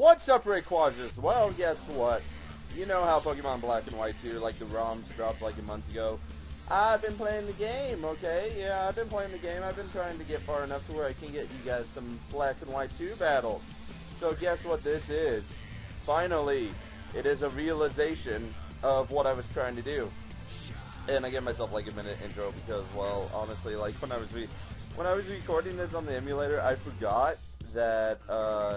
What's up, Rayquazes? Well, guess what? You know how Pokemon Black and White 2, like the ROMs dropped like a month ago. I've been playing the game, okay? Yeah, I've been playing the game. I've been trying to get far enough to where I can get you guys some Black and White 2 battles. So guess what this is? Finally, it is a realization of what I was trying to do. And I gave myself like a minute intro because, well, honestly, like when I was recording this on the emulator, I forgot that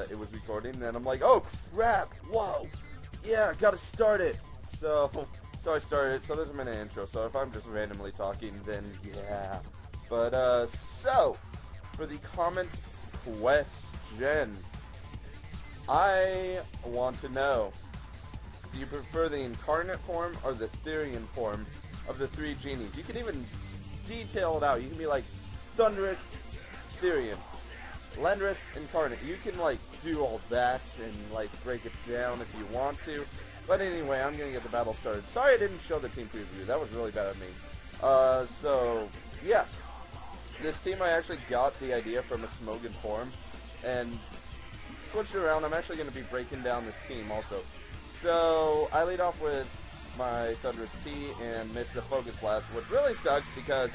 it was recording. Then I'm like, oh crap! Whoa! Yeah, gotta start it. So I started it. So there's a minute intro. So if I'm just randomly talking, then yeah. But so for the comment question, I want to know: do you prefer the incarnate form or the Therian form of the three genies? You can even detail it out. You can be like Thundurus, Therian, Landorus, Incarnate. You can like do all that and like break it down if you want to. But anyway, I'm gonna get the battle started. Sorry I didn't show the team preview. That was really bad of me. So yeah, this team I actually got the idea from a Smogon forum and switched it around. I'm actually gonna be breaking down this team also. So I lead off with my Thundurus T and missed the Focus Blast, which really sucks because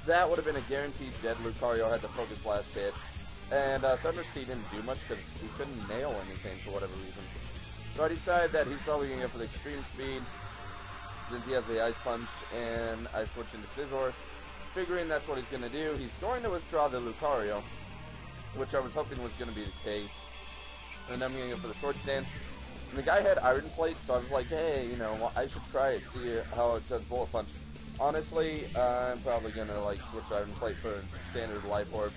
that would have been a guaranteed dead Lucario had the Focus Blast hit. And Thundurus T didn't do much because he couldn't nail anything for whatever reason. So I decided that he's probably going to go for the Extreme Speed since he has the Ice Punch, and I switch into Scizor, figuring that's what he's going to do. He's going to withdraw the Lucario, which I was hoping was going to be the case. And I'm going to go for the Sword Stance. And the guy had Iron Plate, so I was like, hey, you know, I should try it, see how it does Bullet Punch. Honestly, I'm probably going to like switch Iron Plate for standard Life Orb.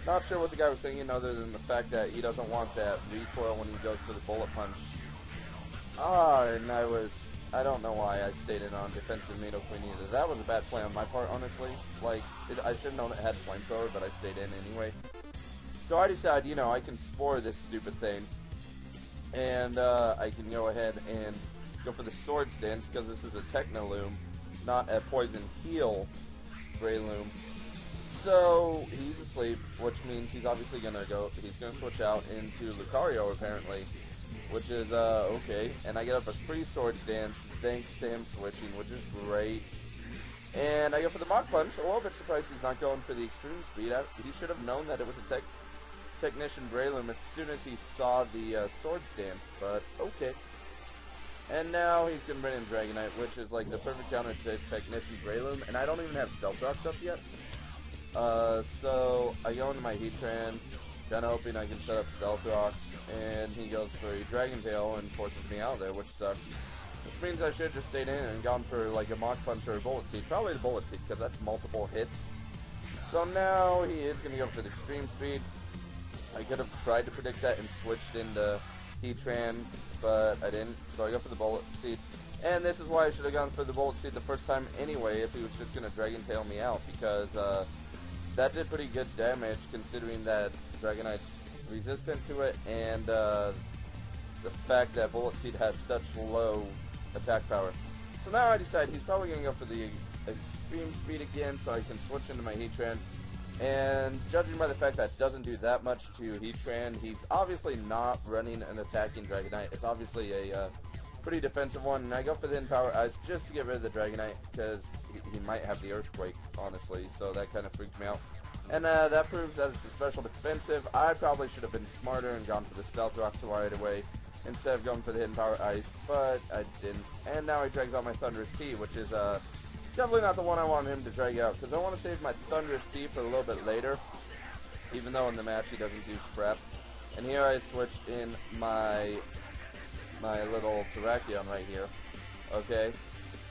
Not sure what the guy was thinking other than the fact that he doesn't want that recoil when he goes for the Bullet Punch. And I don't know why I stayed in on defensive Nido Queen either. That was a bad play on my part, honestly. Like, I should have known it had Flamethrower, but I stayed in anyway. So I decided, you know, I can Spore this stupid thing. And I can go ahead and go for the Sword Stance because this is a Technoloom, not a Poison Heal Breloom. So he's asleep, which means he's obviously gonna switch out into Lucario apparently, which is okay. And I get up a free Sword Stance thanks to him switching, which is great. And I go for the Mach Punch. A little bit surprised he's not going for the Extreme Speed. He should have known that it was a Technician Breloom as soon as he saw the Sword Stance, but okay. And now he's going to bring in Dragonite, which is like the perfect counter to Technician Breloom, and I don't even have Stealth Rocks up yet. So I go into my Heatran, kind of hoping I can set up Stealth Rocks, and he goes for a Dragon Tail and forces me out there, which sucks. Which means I should have just stayed in and gone for like a Mach Punch or a Bullet Seed. Probably the Bullet Seed, because that's multiple hits. So now he is going to go for the Extreme Speed. I could have tried to predict that and switched into Heatran, but I didn't, so I go for the Bullet Seed. And this is why I should have gone for the Bullet Seed the first time anyway, if he was just going to Dragon Tail me out, because that did pretty good damage considering that Dragonite's resistant to it, and the fact that Bullet Seed has such low attack power. So now I decide he's probably going to go for the Extreme Speed again, so I can switch into my Heatran. And judging by the fact that it doesn't do that much to Heatran, he's obviously not running an attacking Dragonite. It's obviously a pretty defensive one, and I go for the Empower Ice just to get rid of the Dragonite, because he might have the Earthquake, honestly, so that kind of freaked me out. And that proves that it's a special defensive. I probably should have been smarter and gone for the Stealth Rocks right away, instead of going for the Hidden Power Ice, but I didn't. And now he drags out my Thundurus T, which is definitely not the one I want him to drag out, because I want to save my Thundurus T for a little bit later, even though in the match he doesn't do crap. And here I switched in my little Terrakion right here, okay?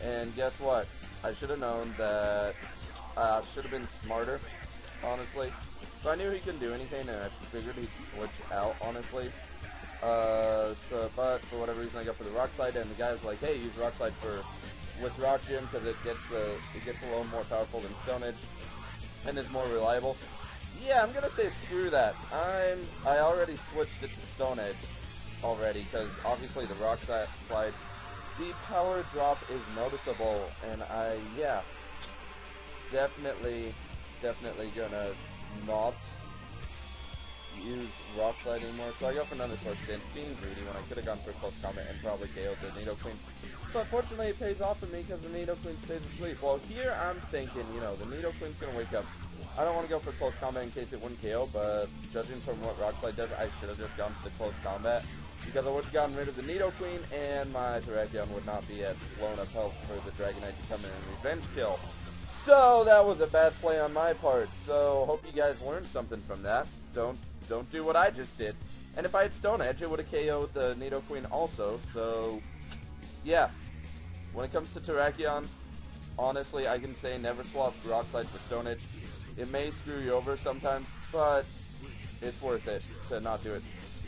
And guess what? I should have known that I should have been smarter, honestly. So I knew he couldn't do anything, and I figured he'd switch out, honestly. But for whatever reason I go for the Rock Slide, and the guy was like, hey, use Rock Slide with Rock Gym because it gets a little more powerful than Stone Edge and is more reliable. Yeah, I'm gonna say screw that. I already switched it to Stone Edge already because obviously the Rock Slide, the power drop is noticeable, and yeah, definitely gonna not use Rock Slide anymore, so I go for another Sword Stance, being greedy when I could have gone for close combat and probably KO'd the Nidoqueen. But fortunately, it pays off for me because the Nidoqueen stays asleep. Well, here I'm thinking, you know, the Nidoqueen's going to wake up. I don't want to go for close combat in case it wouldn't KO, but judging from what Rock Slide does, I should have just gone for the close combat, because I would have gotten rid of the Nidoqueen, and my Terrakion would not be at blown up health for the Dragonite to come in and revenge kill. So that was a bad play on my part. So hope you guys learned something from that. Don't do what I just did. And if I had Stone Edge, it would have KO'd the Nidoqueen also. So yeah, when it comes to Terrakion, honestly, I can say never swap Rock Slide for Stone Edge. It may screw you over sometimes, but it's worth it to not do it.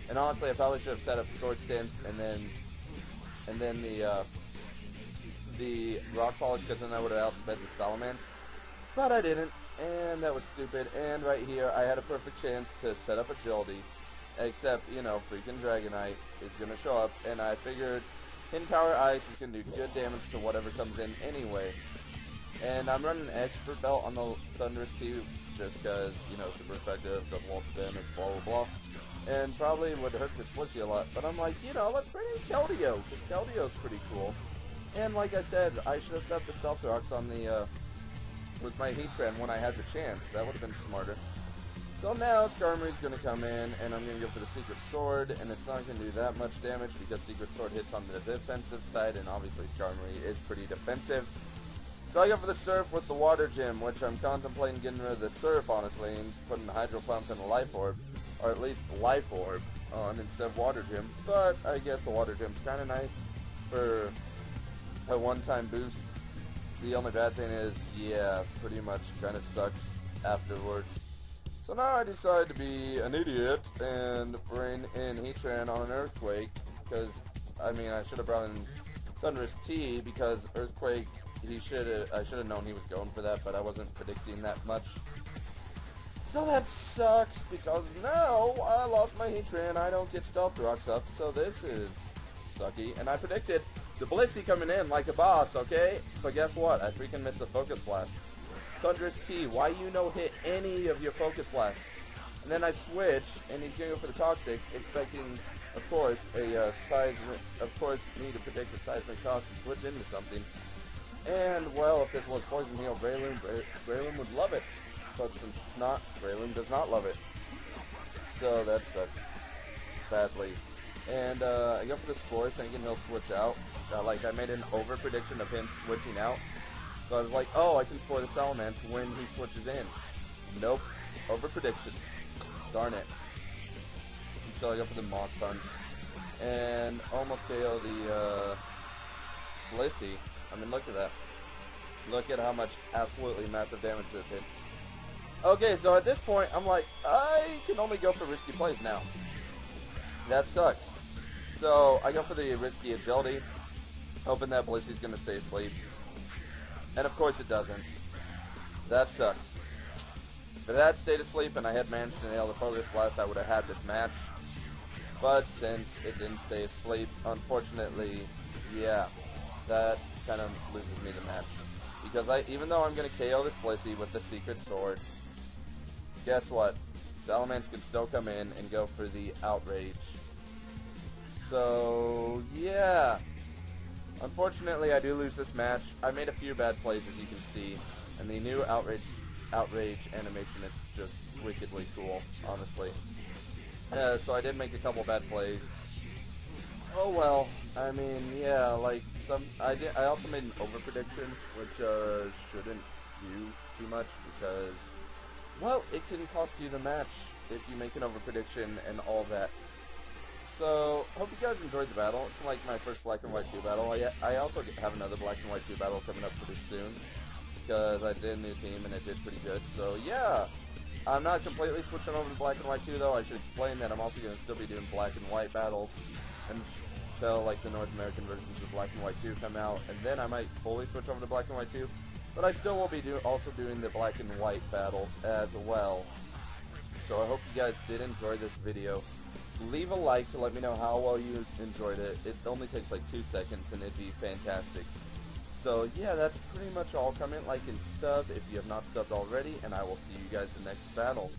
And honestly, I probably should have set up Sword Stance and then the Rock Polish, because then I would have outsped the Salamence. But I didn't, and that was stupid. And right here, I had a perfect chance to set up Agility, except, you know, freaking Dragonite is going to show up, and I figured Hidden Power Ice is going to do good damage to whatever comes in anyway. And I'm running Expert Belt on the Thundurus T just because, you know, super effective, does lots of damage, blah blah blah. And probably would hurt this Blissey a lot. But I'm like, you know, let's bring in Keldeo, because Keldeo's pretty cool. And like I said, I should have set the Stealth Rocks on the, with my Heatran when I had the chance. That would have been smarter. So now Skarmory's going to come in, and I'm going to go for the Secret Sword, and it's not going to do that much damage because Secret Sword hits on the defensive side, and obviously Skarmory is pretty defensive. So I go for the Surf with the Water Gym, which I'm contemplating getting rid of the Surf, honestly, and putting Hydro Pump and a Life Orb, or at least Life Orb, on instead of Water Gym. But I guess the Water Gym's kind of nice for a one-time boost. The only bad thing is, yeah, pretty much kind of sucks afterwards. So now I decide to be an idiot and bring in Heatran on an Earthquake, because, I mean, I should have brought in Thundurus T, because Earthquake, I should have known he was going for that, but I wasn't predicting that much. So that sucks, because now I lost my Heatran, I don't get Stealth Rocks up, so this is sucky. And I predicted the Blissey coming in like a boss, okay? But guess what? I freaking missed the Focus Blast. Thundurus T, why you no hit any of your Focus Blasts? And then I switch, and he's going to go for the Toxic, expecting, of course, me to predict a seismic toss and switch into something. And, well, if this was Poison Heal, Breloom would love it. But since it's not, Breloom does not love it. So that sucks badly. And I go for the Spore, thinking he'll switch out. Like, I made an over-prediction of him switching out. So I was like, oh, I can Spore the Salamence when he switches in. Nope. Over-prediction. Darn it. And so I go for the Mach Punch. And almost KO the Blissey. I mean, look at that. Look at how much absolutely massive damage it did. Okay, so at this point, I'm like, I can only go for risky plays now. That sucks. So I go for the risky Agility, hoping that Blissey's going to stay asleep. And of course it doesn't. That sucks. If it had stayed asleep and I had managed to nail the Focus Blast, I would have had this match. But since it didn't stay asleep, unfortunately, yeah, that kind of loses me the match. Because even though I'm going to KO this Blissey with the Secret Sword, guess what? Salamence can still come in and go for the Outrage. So, yeah. Unfortunately, I do lose this match. I made a few bad plays, as you can see. And the new Outrage animation is just wickedly cool, honestly. So I did make a couple bad plays. Oh well. I mean, yeah, like I also made an over prediction, which shouldn't do too much because, well, it can cost you the match if you make an over prediction and all that. So, hope you guys enjoyed the battle. It's like my first Black and White 2 battle. I also have another Black and White 2 battle coming up pretty soon because I did a new team and it did pretty good. So, yeah. I'm not completely switching over to Black and White 2, though. I should explain that I'm also going to still be doing Black and White battles until, like, the North American versions of Black and White 2 come out. And then I might fully switch over to Black and White 2. But I still will be also doing the Black and White battles as well. So I hope you guys did enjoy this video. Leave a like to let me know how well you enjoyed it. It only takes like 2 seconds and it'd be fantastic. So yeah, that's pretty much all. Comment, like, and sub if you have not subbed already, and I will see you guys in the next battle.